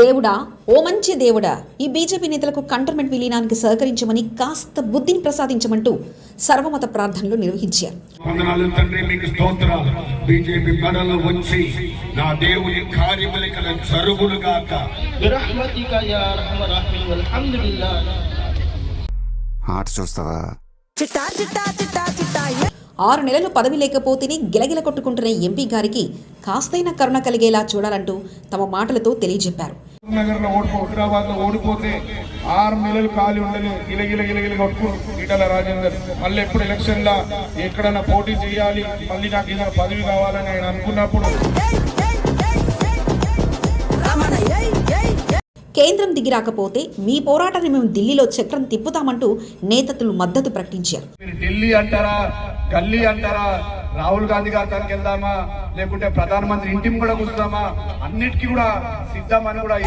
దేవుడా, ఓ మంచి దేవుడా, ఈ బీజేపీ నేతలకు కంటోన్మెంట్ విలీనానికి సహకరించమని కాస్త బుద్ధిని ప్రసాదించమంటూ సర్వమత ప్రార్థనలు నిర్వహించారు. వందనాలు తండ్రి, మీకు స్తోత్రాలు. బీజేపీ పడలు వచ్చి నా దేవుని కార్యములకల జరుగును గాక. బిరహ్మతిక యా అర్హమర్ రహీమ్. అల్హమ్దులిల్లాహ్. ఆట చూస్తావా? 6 నెలలు పదవి లేకపోతేనే గిలగిల కొట్టుకుంటున్న ఎంపీ గారికి కాస్తైనా కరుణ కలిగేలా చూడాలంటూ తమ మాటలతో తెలియజెప్పారు. నగర్లో హైదరాబాద్ లో ఓడిపోతే 6 నెలలు ఖాళీ ఉండలే, గిలగిల కొట్టుకుంటు ఈటల రాజేందర్ మళ్ళీ ఎప్పుడు ఎలక్షన్ లా ఎక్కడన్నా పోటీ చేయాలి, మళ్ళీ నాకు ఏదైనా పదవి కావాలని ఆయన అనుకున్నప్పుడు కేంద్రం దిగి రాకపోతే మీ పోరాటాన్ని మేము ఢిల్లీలో చక్రం తిప్పుతామంటూ నేతలు మద్దతు ప్రకటించారు. మీరు ఢిల్లీ అంటారా, గల్లీ అంటారా, రాహుల్ గాంధీ గారి తనకి వెళ్దామా, లేకుంటే ప్రధానమంత్రి ఇంటిని కూడా కూర్చుదామా, అన్నిటికీ కూడా సిద్ధమని కూడా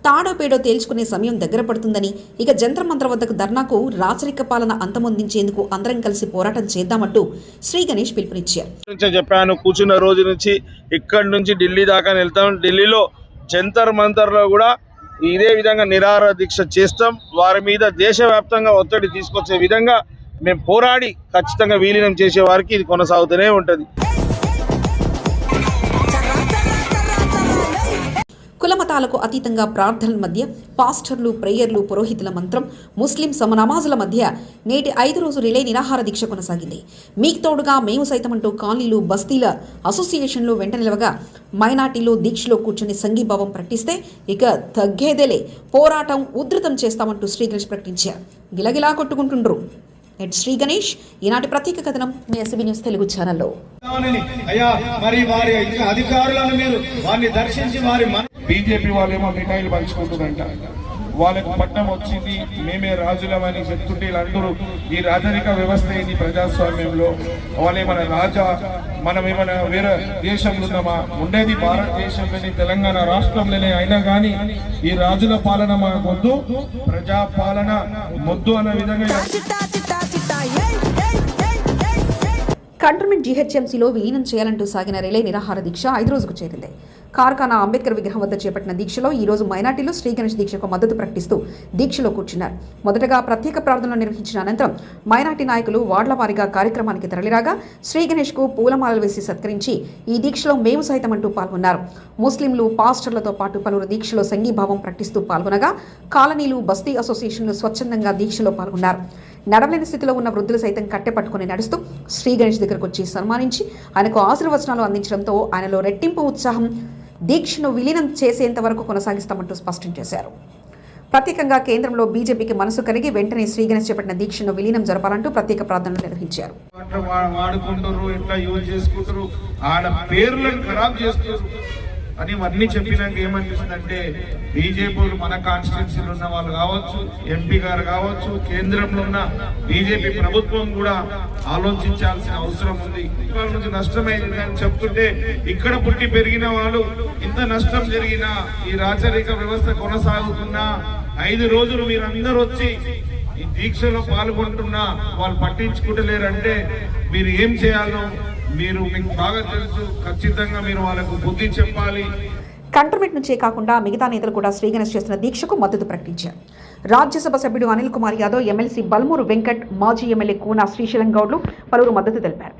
తాడో పేడో తేల్చుకునే సమయం దగ్గర పడుతుందని, ఇక జంతర్ మంతర్ వద్దకు ధర్నాకు రాచరిక పాలన అంతమొందించేందుకు అందరం కలిసి పోరాటం చేద్దామంటూ శ్రీ గణేష్ పిలుపునిచ్చారు. చెప్పాను, కూర్చున్న రోజు నుంచి ఇక్కడి నుంచి ఢిల్లీ దాకా వెళ్తాం. ఢిల్లీలో జంతర్ మంతర్ లో కూడా ఇదే విధంగా నిరాహార దీక్ష చేస్తాం. వారి మీద దేశవ్యాప్తంగా ఒత్తిడి తీసుకొచ్చే విధంగా మేము పోరాడి ఖచ్చితంగా విలీనం చేసే వారికి ఇది కొనసాగుతూనే ఉంటుంది. కులమతాలకు అతీతంగా ప్రార్థనల మధ్య పాస్టర్లు, ప్రేయర్లు, పురోహితుల మంత్రం, ముస్లిం నమాజుల మధ్య నేటి 5 రోజు రిలే నిరాహార దీక్ష కొనసాగింది. మీకు తోడుగా మేము సైతమంటూ కాలనీలు, బస్తీల అసోసియేషన్లు వెంట నిలవగా మైనార్టీలు దీక్షలో కూర్చుని సంఘీభావం ప్రకటిస్తే ఇక తగ్గేదేలే, పోరాటం ఉధృతం చేస్తామంటూ శ్రీ గణేష్ ప్రకటించారు. గిలగిలా కొట్టుకుంటుండ్రు. శ్రీ గణేష్ ఈనాటి ప్రత్యేక కథనం మీ ఎస్బీ న్యూస్ తెలుగు ఛానల్లో. బీజేపీ వాళ్ళేమో మిఠాయిలు పంచుకుంటుందంట, వాళ్ళకు పట్టం వచ్చింది, మేమే రాజులమని చెప్తుంటే వీళ్ళందరూ ఈ రాజరిక వ్యవస్థ ఏంది ప్రజాస్వామ్యంలో, వాళ్ళేమన్నా రాజా, మనం ఏమైనా వేరే దేశంలో ఉన్నామా, ఉండేది భారతదేశంలోని తెలంగాణ రాష్ట్రంలోనే, అయినా కానీ ఈ రాజుల పాలన మాకొద్దు, ప్రజా పాలన మొద్దు అన్న విధంగా కంటోన్మెంట్ జీహెచ్ఎంసీలో విలీనం చేయాలంటూ సాగిన రిలే నిరాహార దీక్ష 5 రోజుకు చేరింది. కార్ఖానా అంబేద్కర్ విగ్రహం వద్ద చేపట్టిన దీక్షలో ఈ రోజు మైనార్టీలు శ్రీ గణేష్ దీక్షకు మద్దతు ప్రకటిస్తూ దీక్షలో కూర్చున్నారు. మొదటగా ప్రత్యేక ప్రార్థనలు నిర్వహించిన అనంతరం మైనార్టీ నాయకులు వార్డుల వారీగా కార్యక్రమానికి తరలిరాగా శ్రీ గణేష్కు పూలమాలలు వేసి సత్కరించి ఈ దీక్షలో మేము సైతమంటూ పాల్గొన్నారు. ముస్లింలు, పాస్టర్లతో పాటు పలువురు దీక్షలో సంఘీభావం ప్రకటిస్తూ పాల్గొనగా కాలనీలు, బస్తీ అసోసియేషన్లు స్వచ్ఛందంగా దీక్షలో పాల్గొన్నారు. నడవలేని స్థితిలో ఉన్న వృద్ధులు సైతం కట్టెపట్టుకుని నడుస్తూ శ్రీ గణేష్ దగ్గరకు వచ్చి సన్మానించి ఆయనకు ఆశీర్వచనాలు అందించడంతో ఆయనలో రెట్టింపు ఉత్సాహం దీక్షను విలీనం చేసేంత వరకు కొనసాగిస్తామంటూ స్పష్టం చేశారు. ప్రత్యేకంగా కేంద్రంలో బీజేపీకి మనసు కలిగి వెంటనే శ్రీ గణేష్ చేపట్టిన దీక్షను విలీనం జరపాలంటూ ప్రత్యేక ప్రార్థనలు నిర్వహించారు. అని అన్ని చెప్పినాక ఏమనిపిస్తుందంటే, బీజేపీ మన కాన్స్టిట్యూన్సీలో ఉన్న వాళ్ళు కావచ్చు, ఎంపీ గారు కావచ్చు, కేంద్రంలో ఉన్న బీజేపీ ప్రభుత్వం కూడా ఆలోచించాల్సిన అవసరం ఉంది. వాళ్ళ నుంచి నష్టమైంది అని చెప్తుంటే, ఇక్కడ పుట్టి పెరిగిన వాళ్ళు ఇంత నష్టం జరిగినా, ఈ రాచరిక వ్యవస్థ కొనసాగుతున్నా 5 రోజులు మీరందరూ వచ్చి ఈ దీక్షలో పాల్గొంటున్నా వాళ్ళు పట్టించుకుంటలేరంటే మీరు ఏం చేయాలో మీకు బాగా తెలుసు. ఖచ్చితంగా మీరు వాళ్ళకు బుద్ధి చెప్పాలి. కంటోన్మెంట్ నుంచే కాకుండా మిగతా నేతలు కూడా శ్రీ గణేష్ చేస్తున్న దీక్షకు మద్దతు ప్రకటించారు. రాజ్యసభ సభ్యుడు అనిల్ కుమార్ యాదవ్, ఎమ్మెల్సీ బల్మూరు వెంకట్, మాజీ ఎమ్మెల్యే కూనా శ్రీశైలం గౌడ్లు పలువురు మద్దతు తెలిపారు.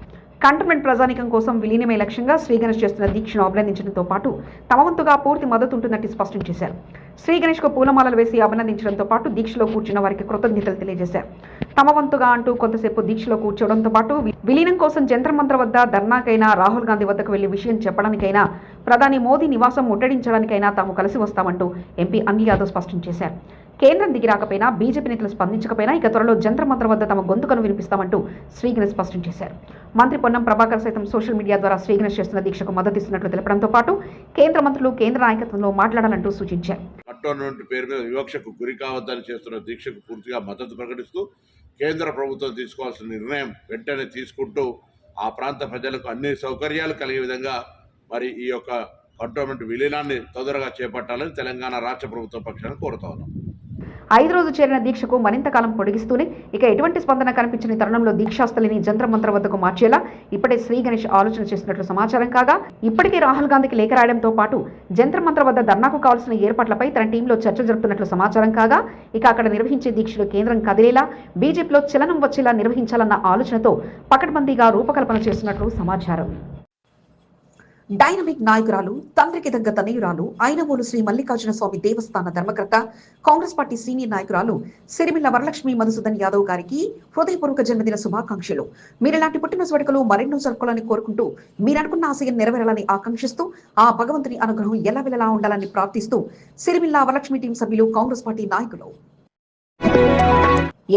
కంటోన్మెంట్ ప్రజానికం కోసం విలీనమే లక్ష్యంగా శ్రీ గణేష్ చేస్తున్న దీక్షను అభినందించడంతో పాటు తమ వంతుగా పూర్తి మద్దతు ఉంటుందని స్పష్టం చేశారు. శ్రీ గణేష్కు పూలమాలలు వేసి అభినందించడంతో పాటు దీక్షలో కూర్చున్న వారికి కృతజ్ఞతలు తెలియజేశారు. తమ వంతుగా అంటూ కొంతసేపు దీక్షలో కూర్చోవడంతో పాటు విలీనం కోసం జంతర్ మంతర్ వద్ద ధర్నాకైనా, రాహుల్ గాంధీ వద్దకు వెళ్లి విషయం చెప్పడానికైనా, ప్రధాని మోదీ నివాసం ముట్టడించడానికైనా తాము కలిసి వస్తామంటూ ఎంపీ అనిల్ యాదవ్ స్పష్టం చేశారు. కేంద్రం దిగి రాకపోయినా, బీజేపీ నేతలు స్పందించకపోయినా ఇక త్వరలో జంతర్ మంతర్ వద్ద తమ గొంతుకను వినిపిస్తామంటూ శ్రీ గణేష్ స్పష్టం చేశారు. మంత్రి పొన్నం ప్రభాకర్ సైతం సోషల్ మీడియా ద్వారా శ్రీ గణేష్ చేస్తున్న దీక్షకు మద్దతిస్తున్నట్లు తెలపడంతో పాటు కేంద్ర మంత్రులు కేంద్ర నాయకత్వంలో మాట్లాడాలంటూ సూచించారు. కంటోన్మెంట్ పేరు మీద వివక్షకు గురి కావద్దని చేస్తున్న దీక్షకు పూర్తిగా మద్దతు ప్రకటిస్తూ కేంద్ర ప్రభుత్వం తీసుకోవాల్సిన నిర్ణయం వెంటనే తీసుకుంటూ ఆ ప్రాంత ప్రజలకు అన్ని సౌకర్యాలు కలిగే విధంగా మరి ఈ యొక్క కంటోన్మెంట్ విలీనాన్ని తొందరగా చేపట్టాలని తెలంగాణ రాష్ట్ర ప్రభుత్వం పక్షాన్ని కోరుతా ఉన్నాం. 5 రోజు చేరిన దీక్షకు మరింత కాలం పొడిగిస్తూనే ఇక ఎటువంటి స్పందన కనిపించని తరుణంలో దీక్షాస్థలిని జంతర్ మంతర్ వద్దకు మార్చేలా ఇప్పుడే శ్రీ గణేష్ ఆలోచన చేస్తున్నట్లు సమాచారం కాగా, ఇప్పటికే రాహుల్ గాంధీకి లేఖ రాయడంతో పాటు జంతర్ మంతర్ వద్ద ధర్నాకు కావాల్సిన ఏర్పాట్లపై తన టీంలో చర్చ జరుపుతున్నట్లు సమాచారం కాగా, ఇక అక్కడ నిర్వహించే దీక్షలు కేంద్రం కదిలేలా బీజేపీలో చలనం వచ్చేలా నిర్వహించాలన్న ఆలోచనతో పకడ్బందీగా రూపకల్పన చేస్తున్నట్లు సమాచారం. డైనమిక్ నాయకురాలు, తండ్రికి తగ్గ తనయురాలు, ఐనవోలు శ్రీ మల్లికార్జున స్వామి దేవస్థాన ధర్మకర్త, కాంగ్రెస్ పార్టీ సీనియర్ నాయకురాలు సిరిమిల్ల వరలక్ష్మి మధుసూదన్ యాదవ్ గారికి హృదయపూర్వక జన్మదిన శుభాకాంక్షలు. మీరిలాంటి పుట్టినరోజు వేడుకలు మరెన్నో జరుపుకోవాలని కోరుకుంటూ, మీరనుకున్న ఆశయం నెరవేరాలని ఆకాంక్షిస్తూ, ఆ భగవంతుని అనుగ్రహం ఎల్లవెల్లలా ఉండాలని ప్రార్థిస్తూ సిరిమిల్ల వరలక్ష్మి టీం సభ్యులు, కాంగ్రెస్ పార్టీ నాయకులు.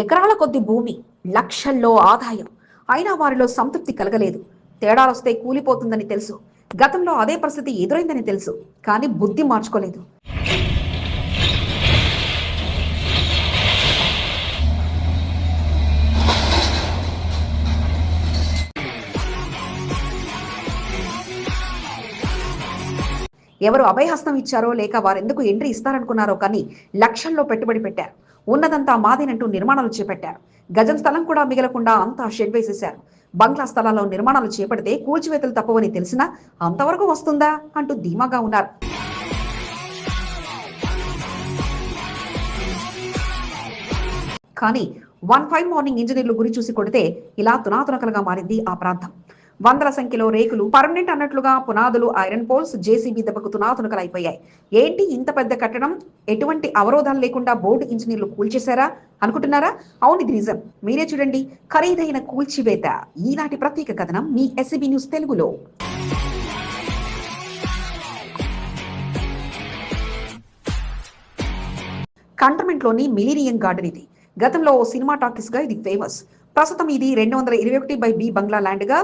ఎకరాల కొద్ది భూమి, లక్షల్లో ఆదాయం, అయినా వారిలో సంతృప్తి కలగలేదు. తేడాలొస్తే కూలిపోతుందని తెలుసు. గతంలో అదే పరిస్థితి ఎదురైందని తెలుసు, కానీ బుద్ధి మార్చుకోలేదు. ఎవరు అభయహస్తం ఇచ్చారో లేక వారెందుకు ఎంట్రీ ఇస్తారనుకున్నారో కానీ లక్షల్లో పెట్టుబడి పెట్టారు. ఉన్నదంతా మాదేనంటూ నిర్మాణాలు చేపట్టారు. గజం స్థలం కూడా మిగలకుండా అంతా షెడ్ వేసేశారు. బంగ్లా స్థలాల్లో నిర్మాణాలు చేపడితే కూల్చివేతలు తప్పవని తెలిసినా అంతవరకు వస్తుందా అంటూ ధీమాగా ఉన్నారు. కానీ 15 మార్నింగ్ ఇంజనీర్లు గురి చూసి కొడితే ఇలా తునాతునకలుగా మారింది ఆ ప్రాంతం. వందల సంఖ్యలో రేకులు పర్మనెంట్ అన్నట్లుగా పునాదులు, ఐరన్ పోల్స్, జేసీబీ దెబ్బకు తునాతునకలైపోయాయి. ఏంటి ఇంత పెద్ద కట్టడం, ఎటువంటి అవరోధాలు లేకుండా బోర్డు ఇంజనీర్లు కూల్చేశారా అనుకుంటున్నారా? అవును, ఇది నిజం. మీరే చూడండి. ఖరీదైన కూల్చివేత. ఈనాటి ప్రత్యేక కథనం మీ ఎస్సీబీ న్యూస్ తెలుగులో. కంటోన్మెంట్ లోని మిలీనియం గార్డెన్ ఇది. గతంలో ఓ సినిమా టాకీస్ గా ఇది ఫేమస్. ప్రస్తుతం ఇది 221/B బంగ్లా ల్యాండ్ గా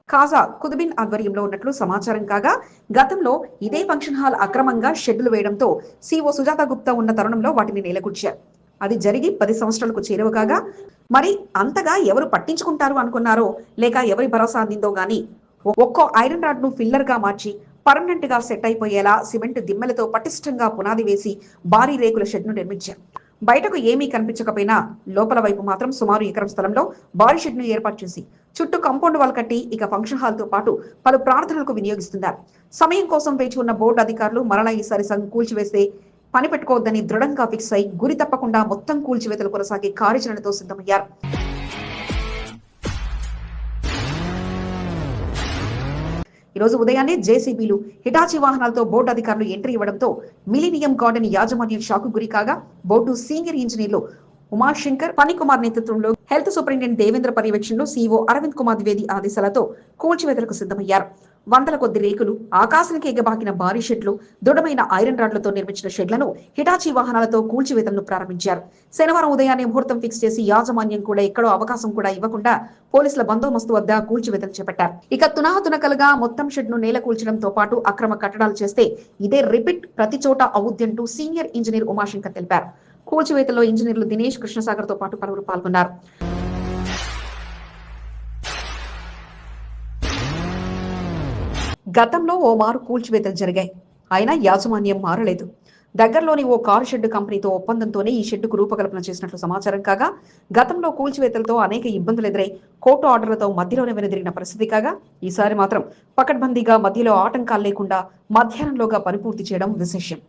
ఖాజా కుతుబిన్ ఆధ్వర్యంలో ఉన్నట్లు సమాచారం కాగా, గతంలో ఇదే ఫంక్షన్ హాల్ అక్రమంగా షెడ్లు వేయడంతో సిఓ సుజాత గుప్తా ఉన్న తరుణంలో వాటిని నేలకూర్చారు. అది జరిగి 10 సంవత్సరాలకు చేరువ కాగా, మరి అంతగా ఎవరు పట్టించుకుంటారు అనుకున్నారో లేక ఎవరి భరోసా అందిందో గానీ ఒక్కో ఐరన్ రాడ్ ను ఫిల్లర్ గా మార్చి పర్మనెంట్ గా సెట్ అయిపోయేలా సిమెంట్ దిమ్మెలతో పటిష్టంగా పునాది వేసి భారీ రేకుల షెడ్ ను నిర్మించారు. బయటకు ఏమీ కనిపించకపోయినా లోపల వైపు మాత్రం సుమారు ఎకరం స్థలంలో భారీ షెడ్ ను ఏర్పాటు చేసి చుట్టూ కాంపౌండ్ వాల్ కట్టి ఇక ఫంక్షన్ హాల్ తో పాటు పలు ప్రార్థనలకు వినియోగిస్తున్నారు. సమయం కోసం వేచి ఉన్న బోర్డు అధికారులు మరలా ఈసారి సగం కూల్చివేస్తే పని పెట్టుకోవద్దని దృఢంగా ఫిక్స్ అయి గురి తప్పకుండా మొత్తం కూల్చివేతలు కొనసాగే కార్యాచరణతో సిద్ధమయ్యారు. ఈరోజు ఉదయాన్నే జేసీబీలు, హిటాచీ వాహనాలతో బోర్డు అధికారులు ఎంట్రీ ఇవ్వడంతో మిలీనియం గార్డెన్ యాజమాన్యం షాకు గురి కాగా, బోర్డు సీనియర్ ఇంజనీర్లు ఉమాశంకర్, ఫణికుమార్ నేతృత్వంలో హెల్త్ సూపరింటెండెంట్ దేవేంద్ర పర్యవేక్షణలో సీఓ అరవింద్ కుమార్ ద్వివేది ఆదేశాలతో కూల్చివేతలకు సిద్ధమయ్యారు. వందల కొద్ది రేకులు, ఆకాశానికి ఎగబాకిన భారీ షెడ్లు, దృఢమైన ఐరన్ రాడ్లతో నిర్మించిన షెడ్లను హిటాచీ వాహనాలతో కూల్చివేతలను ప్రారంభించారు. శనివారం ఉదయాన్నే ముహూర్తం ఫిక్స్ చేసి యాజమాన్యం కూడా ఎక్కడో అవకాశం కూడా ఇవ్వకుండా పోలీసుల బందోబస్తు వద్ద కూల్చివేతలు చేపట్టారు. ఇక తునాతునకలుగా మొత్తం షెడ్ ను నేల కూల్చడంతో పాటు అక్రమ కట్టడాలు చేస్తే ఇదే రిపీట్ ప్రతి చోట అవుద్దంటూ సీనియర్ ఇంజనీర్ ఉమాశంకర్ తెలిపారు. కూల్చివేతలో ఇంజనీర్లు దినేష్, కృష్ణసాగర్ తో పాటు పలువురు పాల్గొన్నారు. గతంలో ఓ మారు కూల్చివేతలు జరిగాయి. అయినా యాజమాన్యం మారలేదు. దగ్గరలోని ఓ కారు షెడ్ కంపెనీతో ఒప్పందంతోనే ఈ షెడ్డుకు రూపకల్పన చేసినట్లు సమాచారం కాగా, గతంలో కూల్చివేతలతో అనేక ఇబ్బందులు ఎదురై కోర్టు ఆర్డర్లతో మధ్యలోనే వెనుదిరిగిన పరిస్థితి కాగా, ఈసారి మాత్రం పకడ్బందీగా మధ్యలో ఆటంకాలు లేకుండా మధ్యాహ్నంలోగా పని పూర్తి చేయడం విశేషం.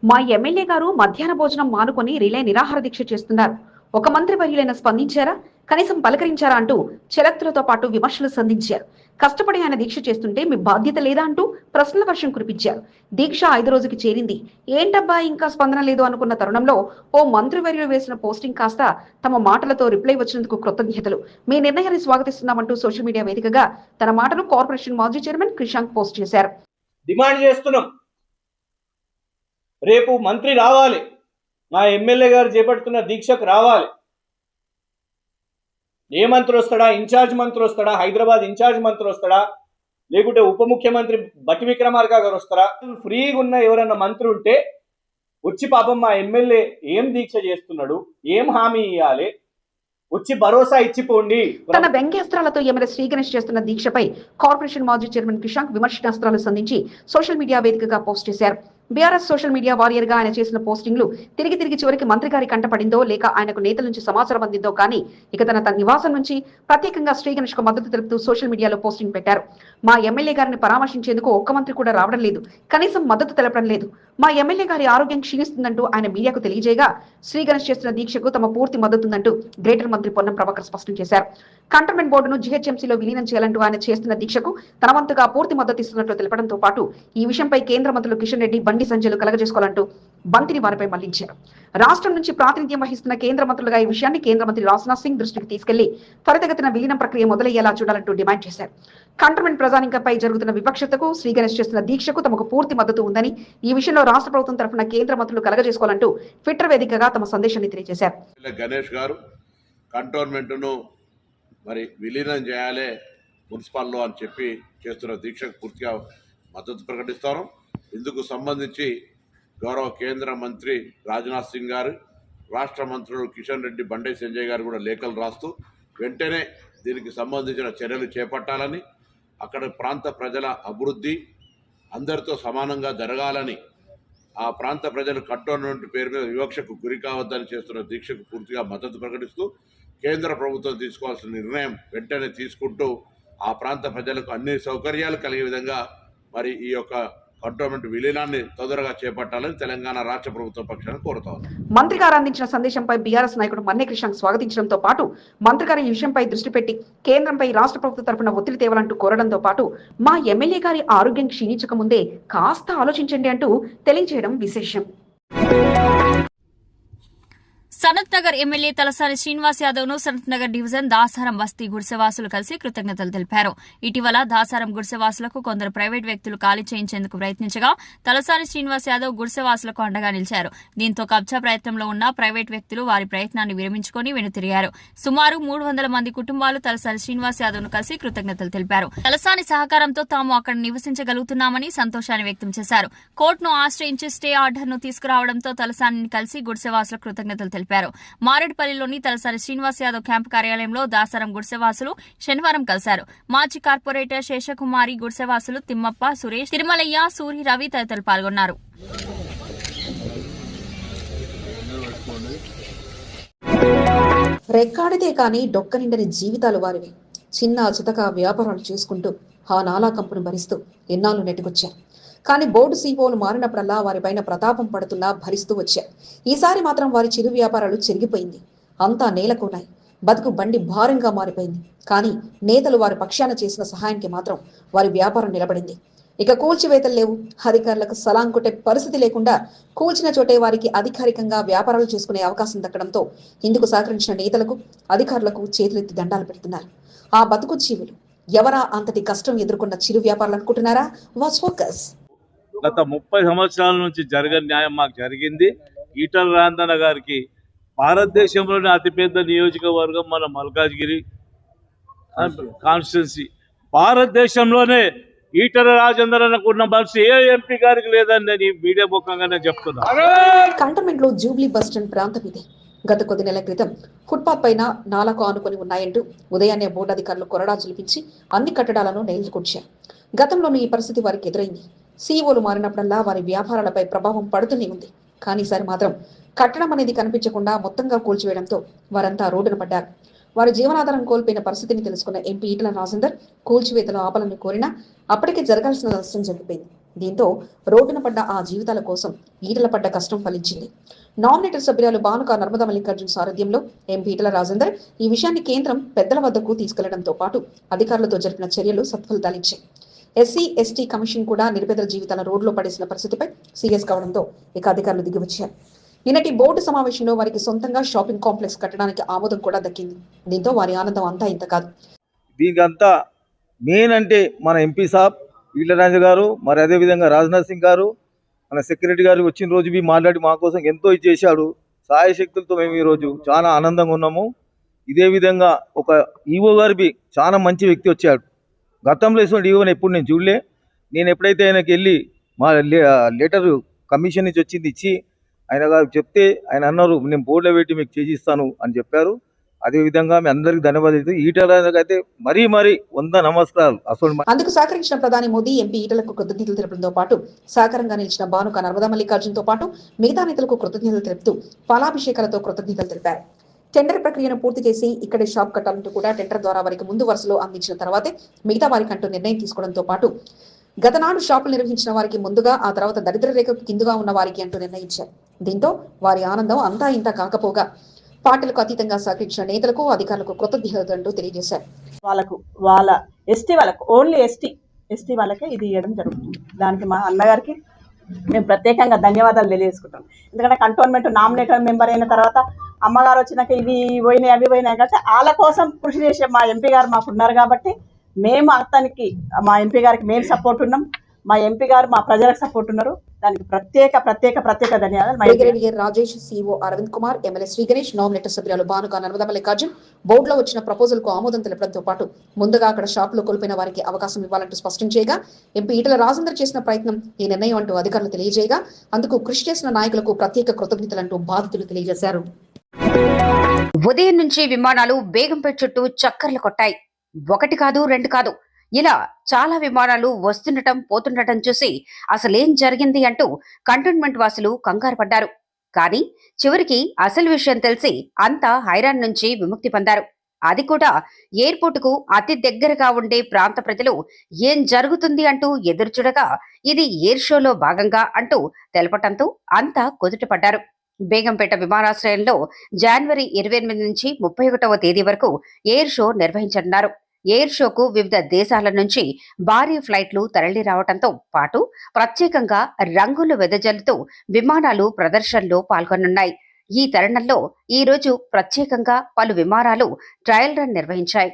మా ఎమ్మెల్యే గారు మధ్యాహ్న భోజనం మానుకొని రిలే నిరాహార దీక్ష చేస్తున్నారు. ఒక మంత్రి వర్యులైన స్పందించారా, కనీసం పలకరించారా అంటూ చెలక్తులతో పాటు విమర్శలు సంధించారు. కష్టపడి ఆయన దీక్ష చేస్తుంటే మీ బాధ్యత లేదా అంటూ ప్రశ్నల వర్షం కురిపించారు. దీక్ష 5 రోజుకి చేరింది. ఏంటబ్బా ఇంకా స్పందన లేదు అనుకున్న తరుణంలో ఓ మంత్రివర్యులు వేసిన పోస్టింగ్ కాస్త తమ మాటలతో రిప్లై వచ్చినందుకు కృతజ్ఞతలు. మీ నిర్ణయాన్ని స్వాగతిస్తున్నామంటూ సోషల్ మీడియా వేదికగా తన మాటను కార్పొరేషన్ మాజీ చైర్మన్ క్రిషాంక్ పోస్ట్ చేశారు. డిమాండ్ చేస్తున్నాం, రేపు మంత్రి రావాలి, మా ఎమ్మెల్యే గారు చేపడుతున్న దీక్షకు రావాలి. ఏ మంత్రి వస్తాడా, ఇన్ఛార్జ్ మంత్రి వస్తాడా, హైదరాబాద్ ఇన్ఛార్జ్ మంత్రి వస్తాడా, లేకుంటే ఉప ముఖ్యమంత్రి బట్టి విక్రమార్క గారు వస్తారా? ఫ్రీగా ఉన్న ఎవరన్నా మంత్రి ఉంటే వచ్చి పాపం మా ఎమ్మెల్యే ఏం దీక్ష చేస్తున్నాడు, ఏం హామీ ఇవ్వాలి, వచ్చి భరోసా ఇచ్చిపోండి. తన వ్యంగ్యాస్త్రాలతో ఎమ్మెల్యే శ్రీ గణేష్ చేస్తున్న దీక్షపై కార్పొరేషన్ మాజీ చైర్మన్ కిషాంక్ విమర్శనాస్త్రాలు సంధించి సోషల్ మీడియా వేదికగా పోస్ట్ చేశారు. బీఆర్ఎస్ సోషల్ మీడియా వారియర్ గా ఆయన చేసిన పోస్టింగ్లు తిరిగి చివరికి మంత్రి గారి కంటపడిందో లేక ఆయనకు నేతల నుంచి సమాచారం అందిందో కానీ ఇక తన నివాసం నుంచి ప్రత్యేకంగా శ్రీ గణేష్ కు మద్దతు తెలుపుతూ సోషల్ మీడియాలో పోస్టింగ్ పెట్టారు. మా ఎమ్మెల్యే గారిని పరామర్శించేందుకు ఒక్క మంత్రి కూడా రావడం లేదు, కనీసం మద్దతు తెలపడం లేదు. మా ఎమ్మెల్యే గారి ఆరోగ్యం క్షీణిస్తుందంటూ ఆయన మీడియాకు తెలియజేయగా శ్రీ గణేష్ చేస్తున్న దీక్షకు తమ పూర్తి మద్దతుందంటూ గ్రేటర్ మంత్రి పొన్నం ప్రభాకర్ స్పష్టం చేశారు. కంటోన్మెంట్ బోర్డును జీహెచ్ఎంసీలో విలీనం చేయాలంటూ ఆయన చేస్తున్న దీక్షకు తన వంతుగా పూర్తి మద్దతు ఇస్తున్నట్లు తెలపడంతో పాటు ఈ విషయంపై కేంద్ర మంత్రులు కిషన్ రెడ్డి, బండి సంజయ్లు కలగజేసుకోవాలంటూ బంతిని వారిపై మళ్లించారు. రాష్ట్రం నుంచి ప్రాతినిధ్యం వహిస్తున్న కేంద్ర మంత్రులుగా ఈ విషయాన్ని కేంద్ర మంత్రి రాజ్నాథ్ సింగ్ దృష్టికి తీసుకెళ్లి త్వరితగతిన విలీనం ప్రక్రియ మొదలయ్యేలా చూడాలంటూ డిమాండ్ చేశారు. కంటోన్మెంట్ ప్రజానికంపై జరుగుతున్న వివక్షతకు శ్రీ గణేష్ చేస్తున్న దీక్షకు తమకు పూర్తి మద్దతు ఉందని, ఈ విషయంలో రాష్ట్ర ప్రభుత్వం తరఫున కేంద్ర మంత్రులు కలగజేసుకోవాలంటూ ట్విట్టర్ వేదికగా తమ సందేశాన్ని తెలియజేశారు. గణేష్ గారు కంటోన్మెంట్ను మరి విలీనం చేయాలి మున్సిపల్లో అని చెప్పి చేస్తున్న దీక్షకు పూర్తిగా మద్దతు ప్రకటిస్తారు. ఇందుకు సంబంధించి గౌరవ కేంద్ర మంత్రి రాజ్నాథ్ సింగ్ గారు, రాష్ట్ర మంత్రులు కిషన్ రెడ్డి, బండి సంజయ్ గారు కూడా లేఖలు రాస్తూ వెంటనే దీనికి సంబంధించిన చర్యలు చేపట్టాలని, అక్కడ ప్రాంత ప్రజల అభివృద్ధి అందరితో సమానంగా జరగాలని, ఆ ప్రాంత ప్రజలు కంటోన్మెంట్ పేరు మీద వివక్షకు గురి కావద్దని చేస్తున్న దీక్షకు పూర్తిగా మద్దతు ప్రకటిస్తూ కేంద్ర ప్రభుత్వం తీసుకోవాల్సిన నిర్ణయం వెంటనే తీసుకుంటూ ఆ ప్రాంత ప్రజలకు అన్ని సౌకర్యాలు కలిగే విధంగా మరి ఈ యొక్క కంటోన్మెంట్ విలీనాన్ని తొందరగా చేపట్టాలని తెలంగాణ రాష్ట్ర ప్రభుత్వం పక్షాన కోరుతా ఉంది. మంత్రి గారు అందించిన సందేశంపై బీఆర్ఎస్ నాయకుడు మన్నే కిషాంక్ స్వాగతించడంతో పాటు మంత్రి గారు ఈ విషయంపై దృష్టి పెట్టి కేంద్రంపై రాష్ట్ర ప్రభుత్వం తరఫున ఒత్తిడి తేవాలంటూ కోరడంతో పాటు మా ఎమ్మెల్యే గారి ఆరోగ్యం క్షీణించక ముందే కాస్త ఆలోచించండి అంటూ తెలియజేయడం విశేషం. సనత్ నగర్ ఎమ్మెల్యే తలసాని శ్రీనివాస్ యాదవ్ ను సనత్ నగర్ డివిజన్ దాసారం బస్తీ గుడిసెవాసులు కలిసి కృతజ్ఞతలు తెలిపారు. ఇటీవల దాసారం గుడిసెవాసులకు కొందరు ప్రైవేట్ వ్యక్తులు ఖాళీ చేయించేందుకు ప్రయత్నించగా తలసాని శ్రీనివాస్ యాదవ్ గుడిసెవాసులకు అండగా నిలిచారు. దీంతో కబ్జా ప్రయత్నంలో ఉన్న ప్రైవేట్ వ్యక్తులు వారి ప్రయత్నాన్ని విరమించుకుని వెనుతిరిగారు. సుమారు 300 మంది కుటుంబాలు తలసాని శ్రీనివాస్ యాదవ్ ను కలిసి కృతజ్ఞతలు తెలిపారు. తలసాని సహకారంతో తాము అక్కడ నివసించగలుగుతున్నామని సంతోషాన్ని వ్యక్తం చేశారు. కోర్టును ఆశ్రయించి స్టే ఆర్డర్ ను తీసుకురావడంతో తలసానిని కలిసి గుడిసెవాసులకు కృతజ్ఞతలు తెలిపారు. మారేడుపల్లిలోని తలసాని శ్రీనివాస్ యాదవ్ క్యాంపు కార్యాలయంలో దాసారం గుడిసెవాసులు శనివారం కలిశారు. మాజీ కార్పొరేటర్ శేషకుమారి, గుడిసెవాసులు తిమ్మప్ప, సురేష్, తిరుమలయ్య, సూరి, రవి తదితరులు పాల్గొన్నారు. రెక్కాడితే కానీ డొక్క నిండని జీవితాలు వారివి. చిన్న చితక వ్యాపారాలు చేసుకుంటూ ఆ నాలా కంపును భరిస్తూ ఎన్నాళ్ళు నెట్టుకొచ్చారు. కానీ బోర్డు సీఈఓలు మారినప్పుడల్లా వారిపైన ప్రతాపం పడుతున్నా భరిస్తూ వచ్చారు. ఈసారి మాత్రం వారి చిరు వ్యాపారాలు చెరిగిపోయింది. అంతా నేలకొన్నాయి. బతుకు బండి భారంగా మారిపోయింది. కానీ నేతలు వారి పక్షాన చేసిన సహాయానికి మాత్రం వారి వ్యాపారం నిలబడింది. ఇక కూల్చివేతలు లేవు. అధికారులకు సలాం కొట్టే పరిస్థితి లేకుండా కూల్చిన చోటే వారికి అధికారికంగా వ్యాపారాలు చేసుకునే అవకాశం దక్కడంతో ఇందుకు సహకరించిన నేతలకు, అధికారులకు చేతులెత్తి దండాలు పెడుతున్నారు. ఆ బతుకు జీవులు ఎవరా అంతటి కష్టం ఎదుర్కొన్న చిరు వ్యాపారాలు అనుకుంటున్నారా? Watch focus. గత 30 సంవత్సరాల నుంచి జరగని న్యాయం మాకు జరిగింది. ఈటల రాజేందర్ గారికి భారతదేశంలోనే అతిపెద్ద నియోజకవర్గం మన మల్కాజ్గిరి కాన్స్టిట్యున్సీ. భారతదేశంలోనే ఈటల రాజేందర్ అనుకున్న మనసు ఏ ఎంపీ గారికి లేదని నేను మీడియా ముఖంగానే చెప్తున్నా. కంటోన్మెంట్ లో జూబ్లీ బస్టాండ్ ప్రాంతం ఇది. గత కొద్ది నెలల క్రితం ఫుట్పాత్ పైన నాలకు ఆనుకొని ఉన్నాయంటూ ఉదయాన్నే బోర్డు అధికారులు కొరడా చూపించి అన్ని కట్టడాలను నెలకొల్చారు. గతంలోనూ ఈ పరిస్థితి వారికి ఎదురైంది. సీఈఓలు మారినప్పుడల్లా వారి వ్యాపారాలపై ప్రభావం పడుతూనే ఉంది. కానీ ఈసారి మాత్రం కట్టడం అనేది కనిపించకుండా మొత్తంగా కూల్చివేయడంతో వారంతా రోడ్డున పడ్డారు. వారి జీవనాధారం కోల్పోయిన పరిస్థితిని తెలుసుకున్న ఎంపీ ఈటల రాజేందర్ కూల్చివేతలు ఆపాలని కోరినా అప్పటికే జరగాల్సిన నష్టం జరిగిపోయింది. దీంతో రోడ్డున పడ్డ ఆ జీవితాల కోసం ఈటల పడ్డ కష్టం ఫలించింది. నామినేటెడ్ సభ్యురాలు బానుక నర్మదా మల్లికార్జున్ సారథ్యంలో ఎంపీ ఈటల రాజేందర్ ఈ విషయాన్ని కేంద్రం పెద్దల వద్దకు తీసుకెళ్లడంతో పాటు అధికారులతో జరిపిన చర్యలు సత్ఫలితాలిచ్చాయి. ఎస్సీ ఎస్టీ కమిషన్ కూడా నిరుపేదల జీవితాల రోడ్లో పడేసిన పరిస్థితిపై సీరియస్ కావడంతో ఇక అధికారులు దిగివచ్చారు. నిన్నటి బోర్డు సమావేశంలో వారికి సొంతంగా షాపింగ్ కాంప్లెక్స్ కట్టడానికి ఆమోదం కూడా దక్కింది. దీంతో వారి ఆనందం అంతా ఇంత కాదు. దీనికంతా మెయిన్ అంటే మన ఎంపీ సాబ్ ఈటల రాజేందర్ గారు, మరి అదేవిధంగా రాజ్నాథ్ సింగ్ గారు, మన సెక్రటరీ గారు వచ్చిన రోజు మాట్లాడి మా కోసం ఎంతో చేశాడు. సాయశక్తులతో మేము ఈరోజు చాలా ఆనందంగా ఉన్నాము. ఇదే విధంగా ఒక ఈవో గారికి చాలా మంచి వ్యక్తి వచ్చాడు. గతంలో ఇటువంటి ఈవోని ఎప్పుడు నేను చూడలే. నేను ఎప్పుడైతే ఆయనకి వెళ్ళి మా లెటరు కమిషన్ నుంచి వచ్చింది ఇచ్చి ఆయన గారు చెప్తే ఆయన అన్నారు నేను బోర్డులో పెట్టి మీకు చేసిస్తాను అని చెప్పారు. అదేవిధంగా మీ అందరికీ ధన్యవాదాలు. ఈటలకైతే మరీ 100 నమస్కారాలు. అసలు అందుకు సహకరించిన ప్రధాని మోదీ ఎంపీ ఈటలకు కృతజ్ఞతలు తెలపడంతో పాటు సహకారంగా నిలిచిన భానుక నర్మదా మల్లికార్జున్తో పాటు మిగతా నేతలకు కృతజ్ఞతలు తెలుపుతూ పాలాభిషేకాలతో కృతజ్ఞతలు తెలిపారు. టెండర్ ప్రక్రియను పూర్తి చేసి ఇక్కడే షాప్ కట్టాలంటూ కూడా టెండర్ ద్వారా వారికి ముందు వరుసలో అందించిన తర్వాతే మిగతా వారికంటూ నిర్ణయం తీసుకోవడంతో పాటు గతనాడు షాపులు నిర్వహించిన వారికి ముందుగా, ఆ తర్వాత దరిద్ర రేఖకు కిందుగా ఉన్న వారికి అంటూ నిర్ణయించారు. దీంతో వారి ఆనందం అంతా ఇంత కాకపోగా పార్టీలకు అతీతంగా సహకరించిన నేతలకు, అధికారులకు కృతజ్ఞతలు తెలియజేశారు. వాళ్ళ ఎస్టీ వాళ్ళకు ఓన్లీ ఎస్టీ వాళ్ళకే ఇది ఇవ్వడం జరుగుతుంది. దానికి మా అన్నగారికి మేము ప్రత్యేకంగా ధన్యవాదాలు తెలియజేసుకుంటాం. ఎందుకంటే కంటోన్మెంట్ నామినేటెడ్ మెంబర్ అయిన తర్వాత అమ్మగారు వచ్చినాక ఇవి పోయినాయి అవి పోయినాయి కాబట్టి వాళ్ళ కోసం కృషి చేసే మా ఎంపీ గారు మాకు ఉన్నారు కాబట్టి మేము అతనికి మా ఎంపీ గారికి మేము సపోర్ట్ ఉన్నాం. మా ఎంపీ గారు మా ప్రజలకు సపోర్ట్ ఉన్నారు. దానికి ప్రత్యేక ధన్యవాదాలు. Rajesh, CO Aravind Kumar, MLA Shri Ganesh, nominator సభ్యులు భానుక నర్మదా మల్లికార్జున్ బోర్డులో వచ్చిన ప్రపోజల్ కు ఆమోదం తెలపడంతో పాటు ముందుగా అక్కడ షాపులో కోల్పోయిన వారికి అవకాశం ఇవ్వాలంటూ స్పష్టం చేయగా, ఎంపీ ఈటల రాజేందర్ చేసిన ప్రయత్నం ఈ నిర్ణయం అంటూ అధికారులు తెలియజేయగా అందుకు కృషి చేసిన నాయకులకు ప్రత్యేక కృతజ్ఞతలంటూ బాధితులు తెలియజేశారు. ఉదయం నుంచి విమానాలు బేగంపేట చుట్టూ చక్కర్లు కొట్టాయి. 1 కాదు 2 కాదు, ఇలా చాలా విమానాలు వస్తుండటం పోతుండటం చూసి అసలేం జరిగింది అంటూ కంటోన్మెంట్ వాసులు కంగారు పడ్డారు. కానీ చివరికి అసలు విషయం తెలిసి అంతా హైరాన్ నుంచి విముక్తి పొందారు. అది కూడా ఎయిర్పోర్టుకు అతి దగ్గరగా ఉండే ప్రాంత ప్రజలు ఏం జరుగుతుంది అంటూ ఎదురుచూడగా ఇది ఎయిర్ షోలో భాగంగా అంటూ తెలపటంతో అంతా కుదుటపడ్డారు. బేగంపేట విమానాశ్రయంలో జనవరి 28 నుంచి 31వ తేదీ వరకు ఎయిర్ షో నిర్వహించనున్నారు. ఎయిర్ షోకు వివిధ దేశాల నుంచి భారీ ఫ్లైట్లు తరలి రావడంతో పాటు ప్రత్యేకంగా రంగులు వెదజల్లుతూ విమానాలు ప్రదర్శనలో పాల్గొనున్నాయి. ఈ తరుణంలో ఈ రోజు ప్రత్యేకంగా పలు విమానాలు ట్రయల్ రన్ నిర్వహించాయి.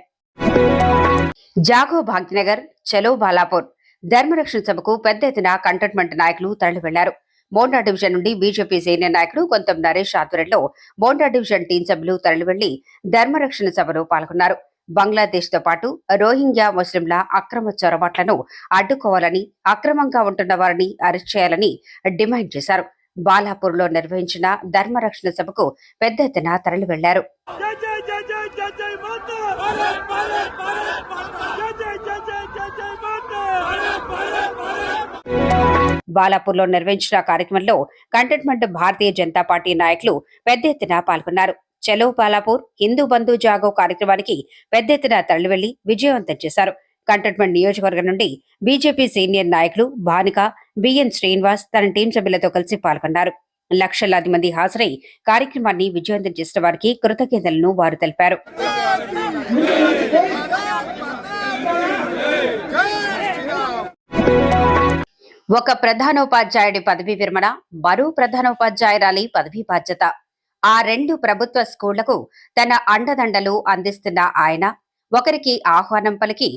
జాగో భాగ్యనగర్, చలో బాలాపూర్ ధర్మరక్షణ సభకు పెద్ద ఎత్తున కంటోన్మెంట్ నాయకులు తరలి వెళ్లారు. మోండా డివిజన్ నుండి బీజేపీ సీనియర్ నాయకుడు కొంతం నరేష్ ఆధ్వర్యంలో మోండా డివిజన్ టీం సభ్యులు తరలి వెళ్లి ధర్మరక్షణ సభలో పాల్గొన్నారు. బంగ్లాదేశ్ తో పాటు రోహింగ్యా ముస్లింల అక్రమ చొరబాట్లను అడ్డుకోవాలని, అక్రమంగా ఉంటున్న వారిని అరెస్ట్ చేయాలని డిమాండ్ చేశారు. బాలాపూర్ లో నిర్వహించిన ధర్మరక్షణ సభకు పెద్ద ఎత్తున తరలి వెళ్లారు. బాలాపూర్ లో నిర్వహించిన కార్యక్రమంలో కంటోన్మెంట్ భారతీయ జనతా పార్టీ నాయకులు పెద్ద ఎత్తున పాల్గొన్నారు. చలో బాలాపూర్ హిందూ బంధు జాగో కార్యక్రమానికి పెద్ద ఎత్తున తరలి వెళ్లి విజయవంతం చేశారు. కంటోన్మెంట్ నియోజకవర్గం నుండి బీజేపీ సీనియర్ నాయకులు భానుక, బిఎన్ శ్రీనివాస్ తన టీం సభ్యులతో కలిసి పాల్గొన్నారు. లక్షలాది మంది హాజరై కార్యక్రమాన్ని విజయవంతం చేసిన వారికి కృతజ్ఞతలను వారు తెలిపారు. ఒక ప్రధానోపాధ్యాయుడి పదవీ విరమణ, మరో ప్రధానోపాధ్యాయురాలి పదవీ బాధ్యత. ఆ 2 ప్రభుత్వ స్కూళ్లకు తన అండదండలు అందిస్తున్న ఆయన ఒకరికి ఆహ్వానం పలికి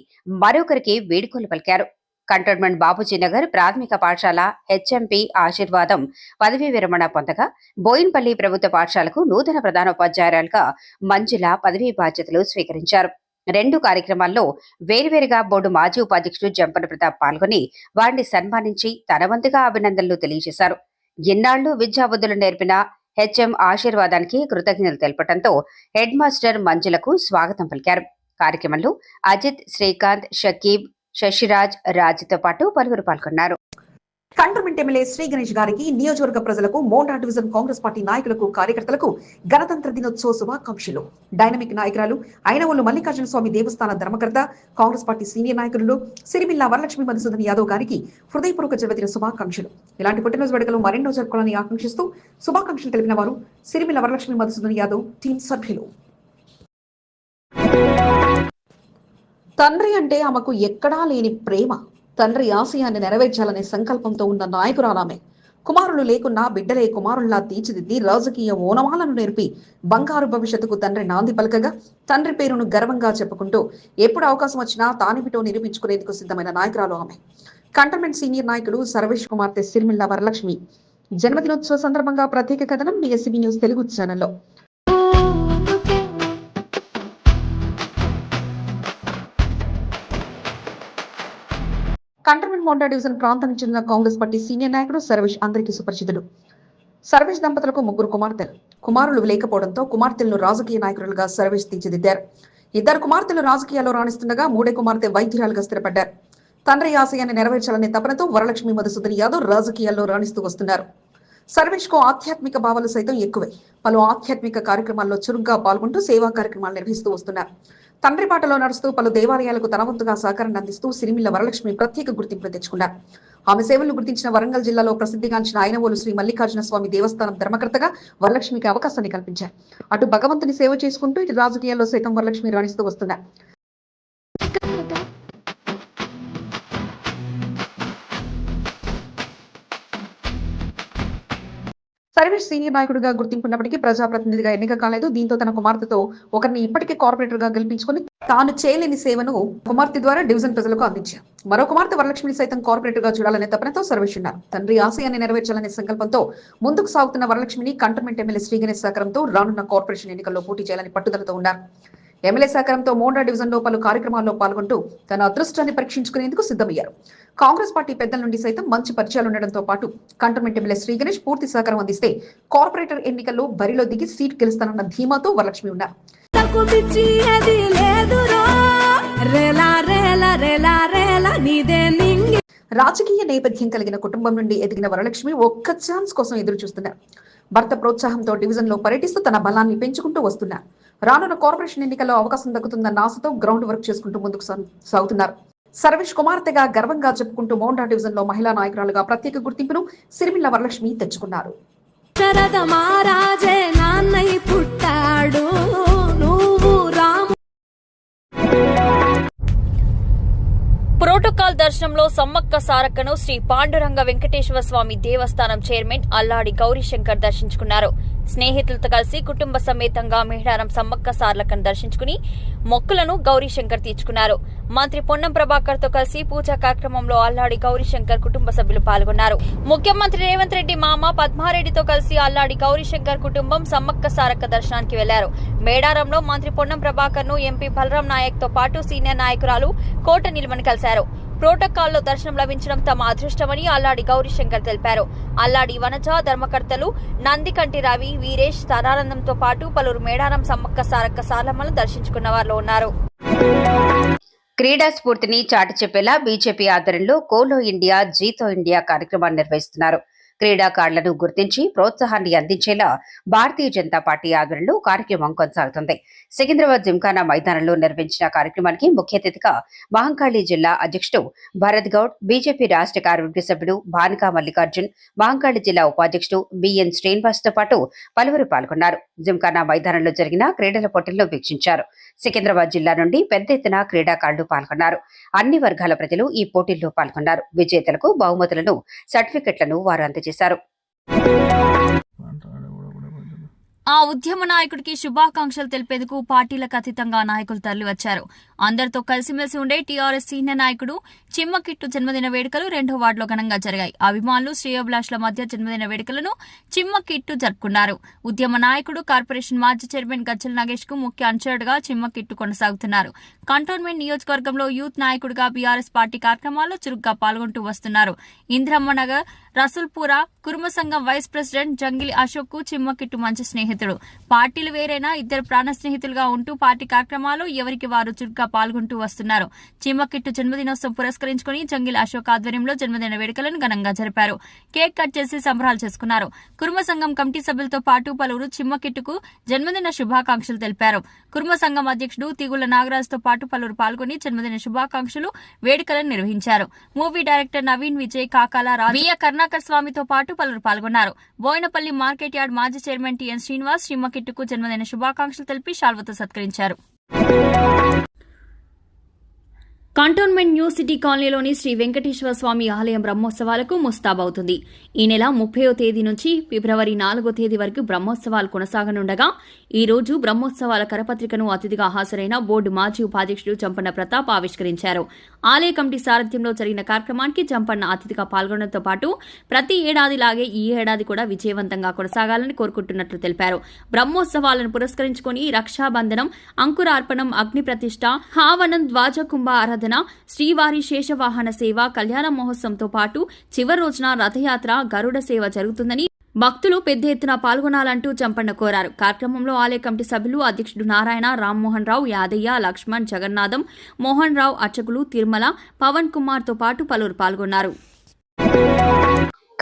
మరొకరికి వీడ్కోలు పలికారు. కంటోన్మెంట్ బాబుజీనగర్ ప్రాథమిక పాఠశాల హెచ్ఎంపీ ఆశీర్వాదం పదవీ విరమణ పొందగా, బోయిన్పల్లి ప్రభుత్వ పాఠశాలకు నూతన ప్రధానోపాధ్యాయురాలుగా మంజుల పదవీ బాధ్యతలు స్వీకరించారు. 2 కార్యక్రమాల్లో వేర్వేరుగా బోర్డు మాజీ ఉపాధ్యక్షుడు జంపన ప్రతాప్ పాల్గొని వారిని సన్మానించి తన వంతుగా అభినందనలు తెలియజేశారు. ఇన్నాళ్లు విద్యాబుద్ధులు నేర్పిన హెచ్ఎం ఆశీర్వాదానికి కృతజ్ఞతలు తెలపడంతో హెడ్ మాస్టర్ మంజులకు స్వాగతం పలికారు. కార్యక్రమంలో అజిత్, శ్రీకాంత్, షకీబ్, శశిరాజ్, రాజుతో పాటు పలువురు పాల్గొన్నారు. కంటోన్మెంట్ ఎమ్మెల్యే శ్రీ గణేష్ గారికి నియోజకవర్గ ప్రజలకు, మోండా డివిజన్ కాంగ్రెస్ పార్టీ నాయకులకు, కార్యకర్తలకు గణతంత్ర దినోత్సవ శుభాకాంక్షలు. డైనమిక్ నాయకురాలు ఐనవోలు మల్లికార్జున స్వామి దేవస్థాన ధర్మకర్త, కాంగ్రెస్ పార్టీ సీనియర్ నాయకులు సిరిమిల్ల వరలక్ష్మి మధుసూదన్ యాదవ్ గారికి హృదయపూర్వక జన్మదిన శుభాకాంక్షలు. ఇలాంటి పుట్టినరోజు వేడుకలు మరెన్నో జరుపుకోవాలని ఆకాంక్షిస్తూ శుభాకాంక్షలు తెలిపిన వారు సిరిమిల్ల వరలక్ష్మి మధుసూదన్ యాదవ్ టీం సభ్యులు. తండ్రి అంటే ఆమెకు ఎక్కడా లేని ప్రేమ. తండ్రి ఆశయాన్ని నెరవేర్చాలనే సంకల్పంతో ఉన్న నాయకురాలామె. కుమారులు లేకున్నా బిడ్డలే కుమారుల్లా తీర్చిదిద్ది రాజకీయ ఓనమాలను నేర్పి బంగారు భవిష్యత్తుకు తండ్రి నాంది పలకగా, తండ్రి పేరును గర్వంగా చెప్పుకుంటూ ఎప్పుడు అవకాశం వచ్చినా తానిమిటో నిరూపించుకునేందుకు సిద్ధమైన నాయకురాలు ఆమె. కంటోన్మెంట్ సీనియర్ నాయకులు సర్వేష్ కుమార్తె సిరిమిల్ల వరలక్ష్మి జన్మదినోత్సవ సందర్భంగా ప్రత్యేక కథనం BSCB న్యూస్ తెలుగు ఛానల్లో. కంటోన్మెంట్ మోండా డివిజన్ ప్రాంతానికి చెందిన కాంగ్రెస్ పార్టీ సీనియర్ నాయకుడు సర్వేష్ అందరికీ సుపరిచితుడు. సర్వేష్ దంపతులకు 3 కుమార్తెలు. కుమారులు లేకపోవడంతో కుమార్తెలను రాజకీయ నాయకులుగా సర్వేష్ తీర్చిదిద్దారు. 2 కుమార్తెలు రాజకీయాల్లో రాణిస్తుండగా 3వ కుమార్తె వైద్యురాలుగా స్థిరపడ్డారు. తండ్రి ఆశయాన్ని నెరవేర్చాలనే తపనతో వరలక్ష్మి మధుసూదన్ యాదవ్ రాజకీయాల్లో రాణిస్తూ వస్తున్నారు. సర్వేష్ కు ఆధ్యాత్మిక భావాలు సైతం ఎక్కువే. పలు ఆధ్యాత్మిక కార్యక్రమాల్లో చురుగ్గా పాల్గొంటూ సేవా కార్యక్రమాలు నిర్వహిస్తూ వస్తున్నారు. తండ్రి బాటలో నడుస్తూ పలు దేవాలయాలకు తన వంతుగా సహకారాన్ని అందిస్తూ సిరిమిల్ల వరలక్ష్మి ప్రత్యేక గుర్తింపు తెచ్చుకున్నారు. ఆమె సేవలను గుర్తించిన వరంగల్ జిల్లాలో ప్రసిద్ధిగాంచిన ఆయనవోలు శ్రీ మల్లికార్జున స్వామి దేవస్థానం ధర్మకర్తగా వరలక్ష్మికి అవకాశాన్ని కల్పించారు. అటు భగవంతుని సేవ చేసుకుంటూ ఇటు రాజకీయాల్లో సైతం వరలక్ష్మి రాణిస్తూ వస్తున్నారు. సర్వేష్ సీనియర్ నాయకుడిగా గుర్తింపున్నప్పటికీ ప్రజాప్రతినిధిగా ఎన్నిక కాలేదు. దీంతో తన కుమార్తెతో ఒకరిని ఇప్పటికే కార్పొరేటర్ గా గెలిపించుకుని తాను చేయలేని సేవను కుమార్తె ద్వారా డివిజన్ ప్రజలకు అందించారు. మరో కుమార్తె వరలక్ష్మిని సైతం కార్పొరేటర్ గా చూడాలనే తపనతో సర్వేష్ ఉన్నారు. తండ్రి ఆశయాన్ని నెరవేర్చాలనే సంకల్పంతో ముందుకు సాగుతున్న వరలక్ష్మిని కంటోన్మెంట్ ఎమ్మెల్యే శ్రీగణేష్ సహకారంతో రానున్న కార్పొరేషన్ ఎన్నికల్లో పోటీ చేయాలని పట్టుదలతో ఉన్నారు. ఎమ్మెల్యే సహకారంతో మోండా డివిజన్ లో పలు కార్యక్రమాల్లో పాల్గొంటూ తన అదృష్టాన్ని పరీక్షించుకునేందుకు సిద్ధమయ్యారు. కాంగ్రెస్ పార్టీ పెద్దల నుండి సైతం మంచి పరిచయాలు ఉండడంతో పాటు కంటోన్మెంట్ ఎమ్మెల్యే శ్రీగణేష్ పూర్తి సహకారం అందిస్తే కార్పొరేటర్ ఎన్నికల్లో బరిలో దిగి సీట్ గెలుస్తానన్న ధీమాతో వరలక్ష్మి ఉన్నారు. రాజకీయ నేపథ్యం కలిగిన కుటుంబం నుండి ఎదిగిన వరలక్ష్మి ఒక్క ఛాన్స్ కోసం ఎదురు చూస్తున్నారు. భర్త ప్రోత్సాహంతో డివిజన్ లో పర్యటిస్తూ తన బలాన్ని పెంచుకుంటూ వస్తున్నారు. రానున్న కార్పొరేషన్ ఎన్నికల్లో అవకాశం దక్కుతుందన్న ఆశతో గ్రౌండ్ వర్క్ చేసుకుంటూ ముందుకు సాగుతున్నారు. సర్వేష్ కుమార్తెగా గర్వంగా చెప్పుకుంటూ మోండా డివిజన్ లో మహిళా నాయకురాలుగా ప్రత్యేక గుర్తింపును సిరిమిల్ల వరలక్ష్మి తెచ్చుకున్నారు. ప్రోటోకాల్ దర్శనంలో సమ్మక్క సారక్కను శ్రీ పాండురంగ వెంకటేశ్వర స్వామి దేవస్థానం చైర్మన్ అల్లాడి గౌరీశంకర్ దర్శించుకున్నారు. స్నేహితులతో కలిసి కుటుంబ సమేతంగా మేడారం సమ్మక్క సారక్కను దర్శించుకుని మొక్కులను గౌరీశంకర్ తీర్చుకున్నారు. మంత్రి పొన్నం ప్రభాకర్ తో కలిసి పూజా కార్యక్రమంలో అల్లాడి గౌరీశంకర్ కుటుంబ సభ్యులు పాల్గొన్నారు. ముఖ్యమంత్రి రేవంత్ రెడ్డి మామ పద్మారెడ్డితో కలిసి అల్లాడి గౌరీశంకర్ కుటుంబం సమ్మక్క సారక్క దర్శనానికి వెళ్లారు. మేడారంలో మంత్రి పొన్నం ప్రభాకర్ ను ఎంపీ బలరాం నాయక్ తో పాటు సీనియర్ నాయకురాలు కోట నిలమని కలిశారు. ప్రోటోకాల్లో దర్శనం లభించడం తమ అదృష్టమని అల్లాడి గౌరీశంకర్ తెలిపారు. అల్లాడి వనజ ధర్మకర్తలు నందికంటి రవి, వీరేష్, తరానందంతో పాటు పలువురు మేడారం సమ్మక్క సారక్క సారమ్మలను దర్శించుకున్న వారిలో ఉన్నారు. క్రీడా స్ఫూర్తిని చాటి చెప్పేలా బీజేపీ ఆధ్వర్యంలో కోలో ఇండియా జీతో ఇండియా కార్యక్రమాన్ని నిర్వహిస్తున్నారు. క్రీడాకారులను గుర్తించి ప్రోత్సాహాన్ని అందించేలా భారతీయ జనతా పార్టీ ఆధ్వర్యంలో కార్యక్రమం కొనసాగుతుంది. సికింద్రాబాద్ జిమ్ఖానా మైదానంలో నిర్వహించిన కార్యక్రమానికి ముఖ్య అతిథిగా మహంకాళి జిల్లా అధ్యక్షుడు భరత్ గౌడ్, బీజేపీ రాష్ట్ర కార్యవర్గ సభ్యుడు భానుకా మల్లికార్జున్, మహంకాళి జిల్లా ఉపాధ్యక్షుడు బిఎన్ శ్రీనివాస్ తో పాటు పలువురు పాల్గొన్నారు. జిమ్ఖానా మైదానంలో జరిగిన క్రీడల పోటీలను వీక్షించారు. సికింద్రాబాద్ జిల్లా నుండి పెద్ద ఎత్తున క్రీడాకారులు పాల్గొన్నారు. అన్ని వర్గాల ప్రజలు ఈ పోటీల్లో పాల్గొన్నారు. విజేతలకు బహుమతులను, సర్టిఫికెట్లను వారు అందజేశారు. ఆ ఉద్యమ నాయకుడికి శుభాకాంక్షలు తెలిపేందుకు పార్టీలకు అతీతంగా నాయకులు తరలివచ్చారు. అందరితో కలిసిమెలిసి ఉండే టీఆర్ఎస్ సీనియర్ నాయకుడు చిమ్మకిట్టు జన్మదిన వేడుకలు 2వ వార్డులో ఘనంగా జరిగాయి. అభిమానులు, శ్రేయోభిలాషుల మధ్య జన్మదిన వేడుకలను చిమ్మకిట్టు జరుపుకున్నారు. ఉద్యమ నాయకుడు, కార్పొరేషన్ మాజీ చైర్మన్ గజ్జల నాగేష్ కు ముఖ్య అనుచరుడుగా చిమ్మకిట్టు కొనసాగుతున్నారు. కంటోన్మెంట్ నియోజకవర్గంలో యూత్ నాయకుడిగా బీఆర్ఎస్ పార్టీ కార్యక్రమాల్లో చురుగ్గా పాల్గొంటూ వస్తున్నారు. ఇంద్రమ్మ నగర్, రసూల్పురా కుర్మ సంఘం వైస్ ప్రెసిడెంట్ జంగిలి అశోక్ కు చిమ్మకిట్టు మంచి స్నేహితుడు. పార్టీలు వేరైనా ఇద్దరు ప్రాణ స్నేహితులుగా ఉంటూ పార్టీ కార్యక్రమాలు ఎవరికి వారు చురుగ్గా పాల్గొంటూ వస్తున్నారు. చిమ్మకిట్టు జన్మదినోత్సవం పురస్కరించుకుని జంగిలి అశోక్ ఆధ్వర్యంలో జన్మదిన వేడుకలను ఘనంగా జరిపారు. కేక్ కట్ చేసి సంబరాలు చేసుకున్నారు. కుర్మ సంఘం కమిటీ సభ్యులతో పాటు పలువురు చిమ్మకిట్టుకు జన్మదిన శుభాకాంక్షలు తెలిపారు. కుర్మ సంఘం అధ్యక్షుడు తిగుళ్ల నాగరాజ్ తో పాటు పలువురు పాల్గొని జన్మదిన శుభాకాంక్షలు వేడుకలను నిర్వహించారు. మూవీ డైరెక్టర్ నవీన్ విజయ్, కాకాల వియ కర్ణాకర్ స్వామితో పాటు పలువురు పాల్గొన్నారు. బోయినపల్లి మార్కెట్ యార్డ్ మాజీ చైర్మన్ టిఎన్ శ్రీనివాస్ చిమ్మకిట్టుకు జన్మదిన శుభాకాంక్షలు తెలిపి శాల్వతో సత్కరించారు. కంటోన్మెంట్ న్యూ సిటీ కాలనీలోని శ్రీ వెంకటేశ్వర స్వామి ఆలయం బ్రహ్మోత్సవాలకు ముస్తాబవుతుంది. ఈ నెల 30వ తేదీ నుంచి ఫిబ్రవరి 4వ తేదీ వరకు బ్రహ్మోత్సవాలు కొనసాగనుండగా ఈ రోజు బ్రహ్మోత్సవాల కరపత్రికను అతిథిగా హాజరైన బోర్డు మాజీ ఉపాధ్యక్షుడు జంపన్న ప్రతాప్ ఆవిష్కరించారు. ఆలయ కమిటీ సారథ్యంలో జరిగిన కార్యక్రమానికి జంపన్న అతిథిగా పాల్గొనడంతో పాటు ప్రతి ఏడాదిలాగే ఈ ఏడాది కూడా విజయవంతంగా కొనసాగాలని కోరుకుంటున్నట్లు తెలిపారు. బ్రహ్మోత్సవాలను పురస్కరించుకుని రక్షాబంధనం, అంకురార్పణం, అగ్ని ప్రతిష్ఠ, హావనం, ద్వాజకుంభ ఆరాధన, శ్రీవారి శేషవాహన సేవ, కళ్యాణ మహోత్సవంతో పాటు చివరి రోజున రథయాత్ర, గరుడ సేవ జరుగుతుందని భక్తులు పెద్ద ఎత్తున పాల్గొనాలంటూ చంపన్న కోరారు. కార్యక్రమంలో ఆలయ కమిటీ సభ్యులు అధ్యక్షుడు నారాయణ, రామ్మోహన్ రావు, యాదయ్య, లక్ష్మణ్, జగన్నాథం, మోహన్ రావు, అర్చకులు తిరుమల, పవన్ కుమార్ తో పాటు పలువురు పాల్గొన్నారు.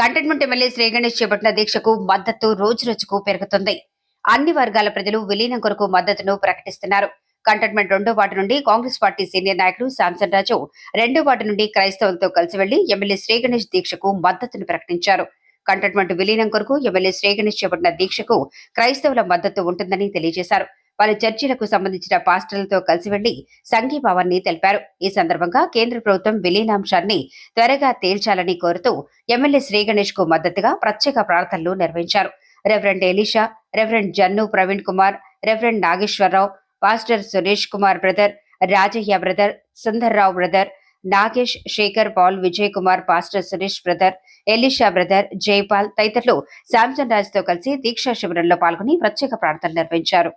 కంటోన్మెంట్ ఎమ్మెల్యే శ్రీ గణేష్ చేపట్టిన దీక్షకు మద్దతు రోజురోజుకు పెరుగుతుంది. అన్ని వర్గాల ప్రజలు విలీనం కొరకు మద్దతును ప్రకటిస్తున్నారు. కంటోన్మెంట్ 2వ వార్డు నుండి కాంగ్రెస్ పార్టీ సీనియర్ నాయకులు శాంసన్ రాజు 2వ వార్డు నుండి క్రైస్తవులతో కలిసి వెళ్లి ఎమ్మెల్యే శ్రీ గణేష్ దీక్షకు మద్దతును ప్రకటించారు. కంటోన్మెంట్ విలీనం కొరకు ఎమ్మెల్యే శ్రీ గణేష్ చేపట్టిన దీక్షకు క్రైస్తవుల మద్దతు ఉంటుందని తెలియజేశారు. పలు చర్చిలకు సంబంధించిన పాస్టర్లతో కలిసి వెళ్లి సంఘీభావాన్ని తెలిపారు. ఈ సందర్భంగా కేంద్ర ప్రభుత్వం విలీనాంశాన్ని త్వరగా తేల్చాలని కోరుతూ ఎమ్మెల్యే శ్రీ గణేష్ కు మద్దతుగా ప్రత్యేక ప్రార్థనలు నిర్వహించారు. Reverend Elisha, reverend Jannu Praveen Kumar, reverend Nageswararao, pastor Suresh Kumar brother, Rajaiah brother, Sundarrao brother, Nagesh, Shekar, Paul, Vijay Kumar, pastor Suresh brother, Elisha brother, Jaipal తదితరులు శాంసన్ రాజ్ తో కలిసి దీక్షా శిబిరంలో పాల్గొని ప్రత్యేక ప్రార్థనలు నిర్వహించారు.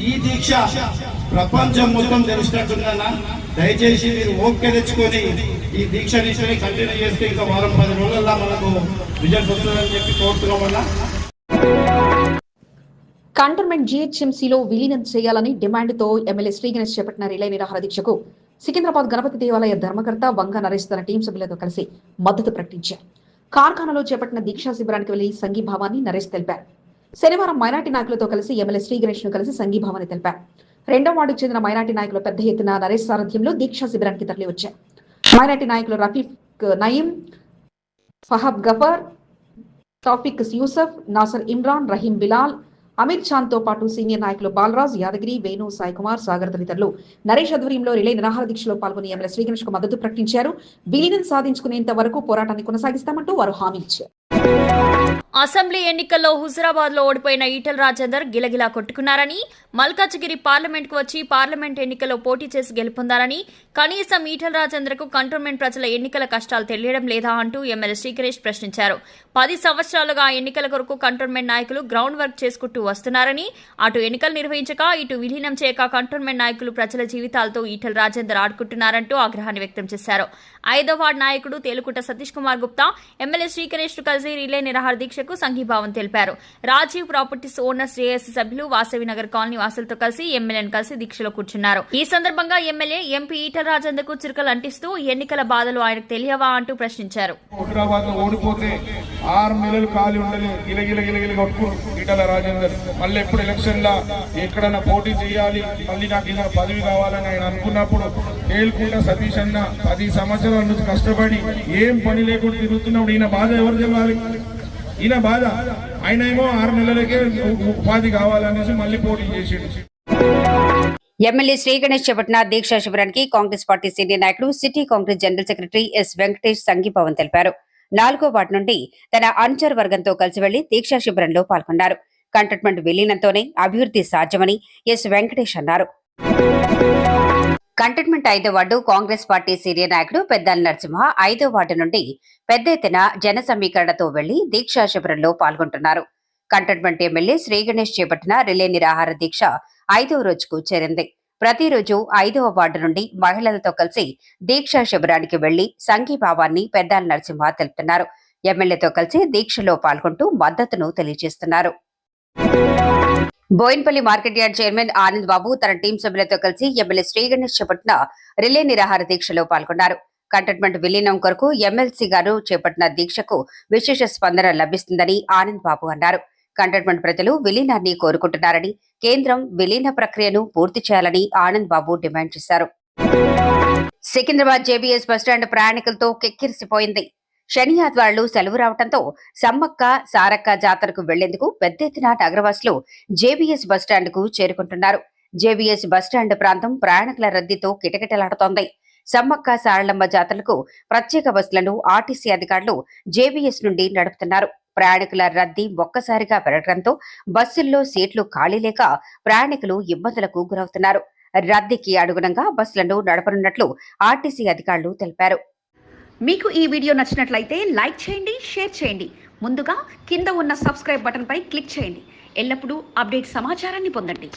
ఈ దీక్ష ప్రపంచం మొత్తం తెలిసినట్టున్నా దయచేసి మీరు ఓపిక తెచ్చుకొని ఈ దీక్ష కంటిన్యూ చేస్తే ఇంకా వారం 10 రోజుల్లో మనకు రిజల్ట్ వస్తుందని చెప్పి కోరుతున్నామన్నా. కంటోన్మెంట్ జీహెచ్ఎంసీలో విలీనం చేయాలని డిమాండ్తో ఎమ్మెల్యే శ్రీ గణేష్ చేపట్టిన రిలే నిరాహార దీక్షకు సికింద్రాబాద్ గణపతి దేవాలయ ధర్మకర్త వంగ నరేష్ తన టీం సభ్యులతో కలిసి మద్దతు ప్రకటించారు. కార్ఖానాలో చేపట్టిన దీక్షా శిబిరానికి వెళ్లి సంఘీభావాన్ని నరేష్ తెలిపారు. శనివారం మైనార్టీ నాయకులతో కలిసి ఎమ్మెల్యే శ్రీ గణేష్ ను కలిసి సంఘీభావాన్ని తెలిపారు. 2వ వార్డుకు చెందిన మైనార్టీ నాయకులు పెద్ద ఎత్తున నరేష్ సారథ్యంలో దీక్షా శిబిరానికి తరలివచ్చారు. మైనార్టీ నాయకులు రఫీక్ నయీం, ఫహబ్ గఫర్, తౌఫిక్ యూసఫ్, నాసర్ ఇమ్రాన్, రహీం బిలాల్, అమిర్ చాంద్ తో పాటు సీనియర్ నాయకులు బాలరాజ్, యాదగిరి, వేణు, సాయి కుమార్, సాగర్ తదితరులు నరేష్ ఆధ్వర్యంలో రిలే నిరాహార దీక్షలో పాల్గొని ఎమ్మెల్యే శ్రీ గణేష్ కు మద్దతు ప్రకటించారు. విలీనం సాధించుకునేంత వరకు పోరాటాన్ని కొనసాగిస్తామంటూ వారు హామీ ఇచ్చారు. అసెంబ్లీ ఎన్నికల్లో హుజురాబాద్ లో ఓడిపోయిన ఈటెల రాజేందర్ గిలగిలా కొట్టుకున్నారని, మల్కాజ్గిరి పార్లమెంట్ కు వచ్చి పార్లమెంట్ ఎన్నికల్లో పోటీ చేసి గెలుపొందారని, కనీసం ఈటెల రాజేందర్ కు కంటోన్మెంట్ ప్రజల ఎన్నికల కష్టాలు తెలియడం లేదా అంటూ ఎమ్మెల్యే శ్రీ గణేష్ ప్రశ్నించారు. 10 సంవత్సరాలుగా ఎన్నికల కొరకు కంటోన్మెంట్ నాయకులు గ్రౌండ్ వర్క్ చేసుకుంటూ వస్తున్నారని, అటు ఎన్నికలు నిర్వహించక ఇటు విలీనం చేయక కంటోన్మెంట్ నాయకులు ప్రజల జీవితాలతో ఈటెల రాజేందర్ ఆడుకుంటున్నారంటూ ఆగ్రహాన్ని వ్యక్తం చేశారు. 5వ వార్డు నాయకుడు తేలుకుట సతీష్ కుమార్ గుప్తా ఎమ్మెల్యే శ్రీ గణేష్ ను కలిసి రిలే నిరాహార దీక్షకు సంఘీభావం తెలిపారు. రాజీవ్ ప్రాపర్టీస్ ఓనర్స్ జేఏసీ సభ్యులు వాసవి నగర్ కాలనీ వాసులతో కలిసి ఎమ్మెల్యేను కలిసి దీక్షలో కూర్చున్నారు. ఈ సందర్భంగా ఎమ్మెల్యే ఎంపీ ఈటెల రాజేందర్ కు చిరుకలు అంటిస్తూ ఎన్నికల బాధలు ఆయనకు తెలియవా అంటూ ప్రశ్నించారు. హైదరాబాద్ లో ఓడిపోతే 6 నెలలు ఖాళీ ఉండదు, గిలగిల కొట్టుకుంటూ ఈటెల రాజేందర్ మళ్ళీ ఎప్పుడు ఎలక్షన్ లా ఎక్కడన్నా పోటీ చేయాలి, మళ్ళీ నాకు ఏదైనా పదవి కావాలని ఆయన అనుకున్నప్పుడు తేలుకుంటా సతీష్ అన్న 10 సంవత్సరాల నుంచి కష్టపడి ఏం పని లేకుండా తిరుగుతున్నప్పుడు ఈయన బాధ ఎవరు తెలియాలి? ఈయన బాధ. ఆయన ఏమో 6 నెలలకే ఉపాధి కావాలనేసి మళ్ళీ పోటీ చేసేది. ఎమ్మెల్యే శ్రీ గణేష్ చేపట్టిన దీక్షా శిబిరానికి కాంగ్రెస్ పార్టీ సీనియర్ నాయకుడు city Congress general secretary S Venkatesh సంఘీభావం తెలిపారు. 4వ వార్డు నుండి తన అనుచర వర్గంతో కలిసి వెళ్లి దీక్షా శిబిరంలో పాల్గొన్నారు. కంటోన్మెంట్ విలీనంతోనే అభివృద్ధి సాధ్యమని ఎస్ వెంకటేష్ అన్నారు. కంటోన్మెంట్ 5వ వార్డు కాంగ్రెస్ పార్టీ సీనియర్ నాయకుడు పెద్దాల నరసింహ 5వ వార్డు నుండి పెద్ద ఎత్తున జన సమీకరణతో వెళ్లి దీక్షా శిబిరంలో పాల్గొంటున్నారు. కంటోన్మెంట్ ఎమ్మెల్యే శ్రీ గణేష్ చేపట్టిన రిలే నిరాహార దీక్ష 5వ రోజుకు చేరింది. ప్రతిరోజు 5వ వార్డు నుండి మహిళలతో కలిసి దీక్షా శిబిరానికి వెళ్లి సంఘీభావాన్ని పెద్దాల నరసింహ తెలుపుతున్నారు. ఎమ్మెల్యేతో కలిసి దీక్షలో పాల్గొంటూ మద్దతును తెలియజేస్తున్నారు. Boinpally market yard chairman Anand Babu తన టీం సభ్యులతో కలిసి ఎమ్మెల్యే శ్రీ గణేష్ చేపట్టిన రిలే నిరాహార దీక్షలో పాల్గొన్నారు. కంటోన్మెంట్ విలీనం కొరకు ఎమ్మెల్సీ గారు చేపట్టిన దీక్షకు విశేష స్పందన లభిస్తుందని ఆనంద్ బాబు అన్నారు. కంటోన్మెంట్ ప్రజలు విలీనాన్ని కోరుకుంటున్నారని, కేంద్రం విలీన ప్రక్రియను పూర్తి చేయాలని ఆనంద్ బాబు డిమాండ్ చేశారు. సికింద్రాబాద్ జేబీఎస్ బస్టాండ్ ప్రయాణికులతో కిక్కిరిసిపోయింది. శని ఆదివారాలు సెలవు రావడంతో సమ్మక్క సారక్క జాతరకు వెళ్లేందుకు పెద్ద ఎత్తున నగరవాసులు జేబీఎస్ బస్టాండ్ కు చేరుకుంటున్నారు. జేబీఎస్ బస్టాండ్ ప్రాంతం ప్రయాణికుల రద్దీతో కిటకిటలాడుతోంది. సమ్మక్క సారలమ్మ జాతరలకు ప్రత్యేక బస్సులను ఆర్టీసీ అధికారులు జేబీఎస్ నుండి నడుపుతున్నారు. ప్రయాణికుల రద్దీ ఒక్కసారిగా పెరగడంతో బస్సుల్లో సీట్లు ఖాళీ లేక ప్రయాణికులు ఇబ్బందులకు గురవుతున్నారు. రద్దీకి అనుగుణంగా బస్సులను నడపనున్నట్లు ఆర్టీసీ అధికారులు తెలిపారు. మీకు ఈ వీడియో నచ్చినట్లయితే లైక్ చేయండి, షేర్ చేయండి. ముందుగా కింద ఉన్న సబ్స్క్రైబ్ బటన్ పై క్లిక్ చేయండి. ఎల్లప్పుడూ అప్డేట్ సమాచారాన్ని పొందండి.